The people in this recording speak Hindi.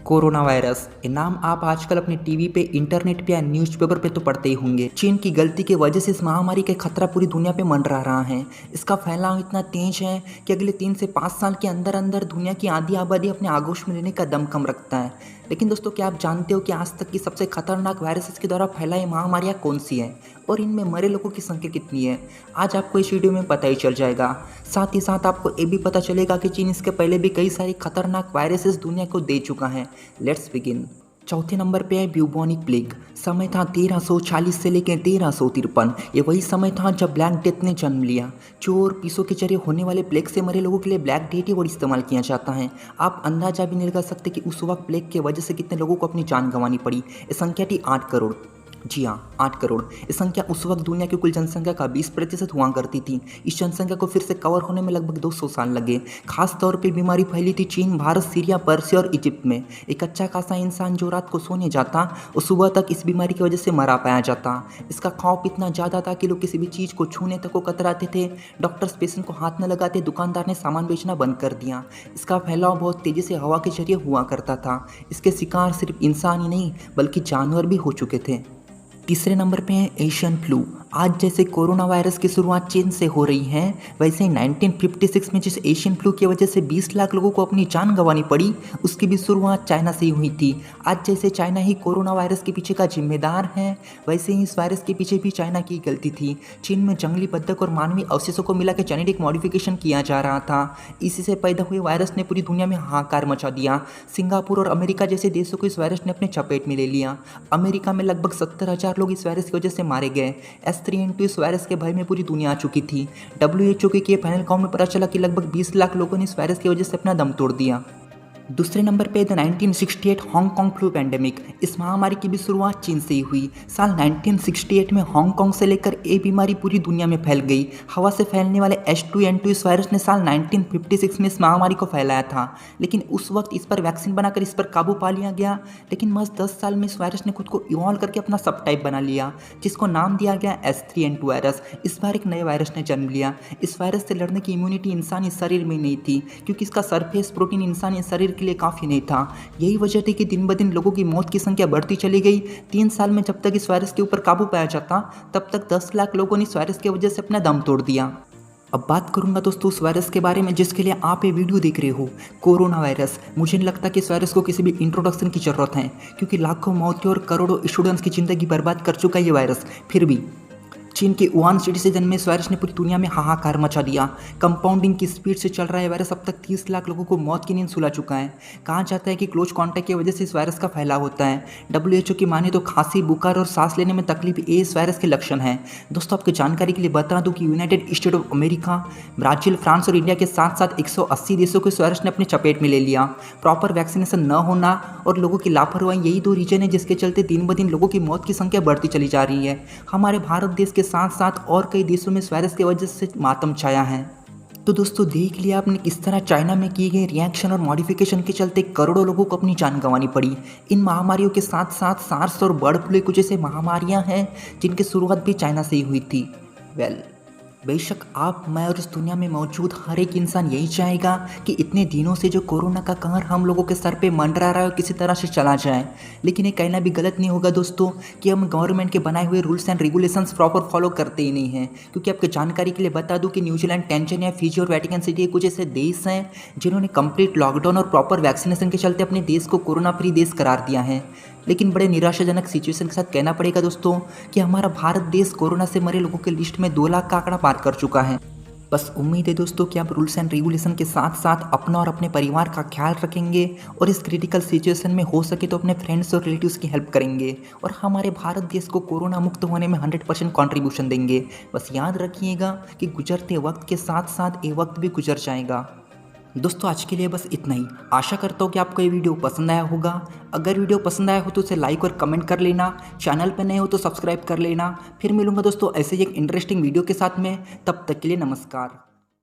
कोरोना वायरस ये नाम आप आजकल अपने टीवी पे, इंटरनेट पे या न्यूज़पेपर पे तो पढ़ते ही होंगे। चीन की गलती की वजह से इस महामारी का खतरा पूरी दुनिया पे मंडरा रहा है। इसका फैलाव इतना तेज है कि अगले 3 से 5 साल के अंदर अंदर दुनिया की आधी आबादी अपने आगोश में लेने का दम कम रखता है। लेकिन दोस्तों, क्या आप जानते हो कि आज तक की सबसे खतरनाक वायरसेस के द्वारा फैलाई महामारियाँ कौन सी हैं और इनमें मरे लोगों की संख्या कितनी है? आज आपको इस वीडियो में पता ही चल जाएगा। साथ ही साथ आपको ये भी पता चलेगा कि चीन इसके पहले भी कई सारी खतरनाक वायरसेस दुनिया को दे चुका है। Let's begin. चौथे नंबर पे है ब्यूबोनिक प्लेग। समय था 1340 से लेकर 1353। ये वही समय था जब ब्लैक डेथ ने जन्म लिया। चोर पीसों के जरिए होने वाले प्लेग से मरे लोगों के लिए ब्लैक डेथ ही वर्ड इस्तेमाल किया जाता है। आप अंदाजा भी नहीं लगा सकते कि उस वक्त प्लेग की वजह से कितने लोगों को अपनी जान गंवानी पड़ी। ये संख्या थी 8 करोड़। जी हाँ, 8 करोड़। ये संख्या उस वक्त दुनिया की कुल जनसंख्या का 20% हुआ करती थी। इस जनसंख्या को फिर से कवर होने में लगभग 200 साल लगे। खास तौर पे बीमारी फैली थी चीन, भारत, सीरिया, पर्सिया और इजिप्ट में। एक अच्छा खासा इंसान जो रात को सोने जाता और सुबह तक इस बीमारी की वजह से मरा पाया जाता। इसका खौफ इतना ज़्यादा था कि लोग किसी भी चीज़ को छूने तक को कतराते थे। डॉक्टर्स पेशेंट को हाथ न लगाते, दुकानदार ने सामान बेचना बंद कर दिया। इसका फैलाव बहुत तेज़ी से हवा के जरिए हुआ करता था। इसके शिकार सिर्फ इंसान ही नहीं बल्कि जानवर भी हो चुके थे। तीसरे नंबर पे है एशियन फ्लू। आज जैसे कोरोना वायरस की शुरुआत चीन से हो रही है, वैसे ही 1956 में जिस एशियन फ्लू की वजह से 20 लाख लोगों को अपनी जान गंवानी पड़ी, उसकी भी शुरुआत चाइना से ही हुई थी। आज जैसे चाइना ही कोरोना वायरस के पीछे का जिम्मेदार है, वैसे ही इस वायरस के पीछे भी चाइना की गलती थी। चीन में जंगली बत्तख और मानवीय अवशेषों को मिला के जेनेटिक मॉडिफिकेशन किया जा रहा था। इसी से पैदा हुए वायरस ने पूरी दुनिया में हाहाकार मचा दिया। सिंगापुर और अमेरिका जैसे देशों को इस वायरस ने अपने चपेट में ले लिया। अमेरिका में लगभग 70,000 लोग इस वायरस की वजह से मारे गए। S3N2 इस वायरस के भय में पूरी दुनिया आ चुकी थी। WHO के किए फाइनल काउंट में पता चला कि लगभग 20 लाख लोगों ने इस वायरस की वजह से अपना दम तोड़ दिया। दूसरे नंबर पे द 1968 हांगकांग फ्लू पैंडेमिक। इस महामारी की भी शुरुआत चीन से ही हुई। साल 1968 में हांगकांग से लेकर ये बीमारी पूरी दुनिया में फैल गई। हवा से फैलने वाले H2N2 इस वायरस ने साल 1956 में इस महामारी को फैलाया था, लेकिन उस वक्त इस पर वैक्सीन बनाकर इस पर काबू पा लिया गया। लेकिन महज 10 साल में इस वायरस ने खुद को इवॉल्व करके अपना सब टाइप बना लिया, जिसको नाम दिया गया S3N2 वायरस। इस बार एक नए वायरस ने जन्म लिया। इस वायरस से लड़ने की इम्यूनिटी इंसानी शरीर में नहीं थी, क्योंकि इसका सरफेस प्रोटीन इंसानी शरीर के लिए काफ़ी नहीं था। यही वजह थी कि दिन ब दिन लोगों की मौत की संख्या बढ़ती चली गई। 3 साल में जब तक इस वायरस के ऊपर काबू पाया जाता, तब तक 10 लाख लोगों ने इस वायरस की वजह से अपना दम तोड़ दिया। अब बात करूंगा दोस्तों उस वायरस के बारे में जिसके लिए आप ये वीडियो देख रहे हो, कोरोना वायरस। मुझे नहीं लगता कि इस वायरस को किसी भी इंट्रोडक्शन की ज़रूरत है, क्योंकि लाखों मौतें और करोड़ों स्टूडेंट्स की ज़िंदगी बर्बाद कर चुका है ये वायरस। फिर भी चीन के वुहान सिटी से जन्मे इस वायरस ने पूरी दुनिया में हाहाकार मचा दिया। कंपाउंडिंग की स्पीड से चल रहा है वायरस अब तक 30 लाख लोगों को मौत की नींद सुला चुका है। कहा जाता है कि क्लोज कॉन्टैक्ट की वजह से इस वायरस का फैलाव होता है। WHO की माने तो खांसी, बुखार और सांस लेने में तकलीफ ये इस वायरस के लक्षण हैं। दोस्तों, आपकी जानकारी के लिए बता दूं कि United state of America, Brazil, France और इंडिया के साथ साथ 180 देशों को इस वायरस ने अपने चपेट में ले लिया। प्रॉपर वैक्सीनेशन न होना और लोगों की लापरवाही, यही 2 रीजन है जिसके चलते दिन ब दिन लोगों की मौत की संख्या बढ़ती चली जा रही है। हमारे भारत देश के साथ साथ और कई देशों में इस वायरस की वजह से मातम छाया है। तो दोस्तों, देख लिया आपने किस तरह चाइना में किए गए रिएक्शन और मॉडिफिकेशन के चलते करोड़ों लोगों को अपनी जान गंवानी पड़ी। इन महामारियों के साथ साथ सार्स और बर्ड फ्लू कुछ ऐसे महामारियां हैं जिनकी शुरुआत भी चाइना से ही हुई थी। बेशक आप, मैं और इस दुनिया में मौजूद हर एक इंसान यही चाहेगा कि इतने दिनों से जो कोरोना का कहर हम लोगों के सर पे मंडरा रहा है किसी तरह से चला जाए। लेकिन ये कहना भी गलत नहीं होगा दोस्तों कि हम गवर्नमेंट के बनाए हुए rules and regulations proper follow करते ही नहीं हैं, क्योंकि आपके जानकारी के लिए बता दूं कि न्यूजीलैंड, टैंजानिया, फिजी और वेटिकन सिटी कुछ ऐसे देश हैं जिन्होंने कंप्लीट लॉकडाउन और प्रॉपर वैक्सीनेशन के चलते अपने देश को कोरोना फ्री देश करार दिया है। लेकिन बड़े निराशाजनक सिचुएशन के साथ कहना पड़ेगा दोस्तों कि हमारा भारत देश कोरोना से मरे लोगों के लिस्ट में 2 लाख का आंकड़ा पार कर चुका है। बस उम्मीद है दोस्तों कि आप रूल्स एंड रेगुलेशन के साथ साथ अपना और अपने परिवार का ख्याल रखेंगे और इस क्रिटिकल सिचुएशन में हो सके तो अपने फ्रेंड्स और रिलेटिव्स की हेल्प करेंगे और हमारे भारत देश को कोरोना मुक्त होने में 100% कॉन्ट्रीब्यूशन देंगे। बस याद रखिएगा कि गुजरते वक्त के साथ साथ ये वक्त भी गुजर जाएगा। दोस्तों, आज के लिए बस इतना ही। आशा करता हूँ कि आपको ये वीडियो पसंद आया होगा। अगर वीडियो पसंद आया हो तो उसे लाइक और कमेंट कर लेना। चैनल पर नए हो तो सब्सक्राइब कर लेना। फिर मिलूंगा दोस्तों ऐसे ही एक इंटरेस्टिंग वीडियो के साथ में। तब तक के लिए नमस्कार।